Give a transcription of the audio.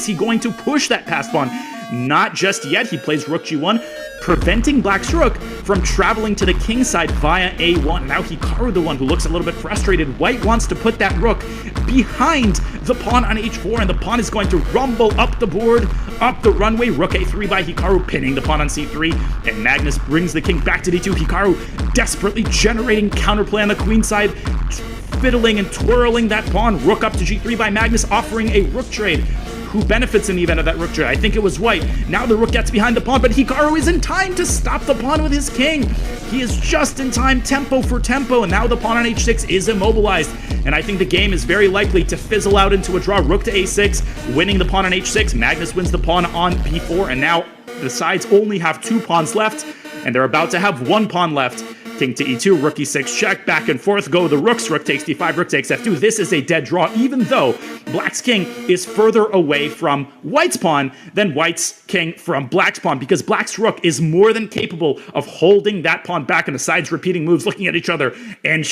he going to push that passed pawn? Not just yet. He plays rook g1, preventing black's rook from traveling to the king side via a1. Now Hikaru, the one who looks a little bit frustrated. White wants to put that rook behind the pawn on h4, and the pawn is going to rumble up the board, up the runway. Rook a3 by Hikaru, pinning the pawn on c3, and Magnus brings the king back to d2. Hikaru desperately generating counterplay on the queen side, fiddling and twirling that pawn. Rook up to g3 by Magnus, offering a rook trade. Who benefits in the event of that rook trade? I think it was white. Now the rook gets behind the pawn, but Hikaru is in time to stop the pawn with his king. He is just in time, tempo for tempo, and now the pawn on h6 is immobilized. And I think the game is very likely to fizzle out into a draw. Rook to a6, winning the pawn on h6. Magnus wins the pawn on b4, and now the sides only have 2 pawns left, and they're about to have 1 pawn left. King to e2, rook e6, check, back and forth go the rooks. Rook takes d5, rook takes f2. This is a dead draw, even though black's king is further away from white's pawn than white's king from black's pawn, because black's rook is more than capable of holding that pawn back, and the sides repeating moves, looking at each other, and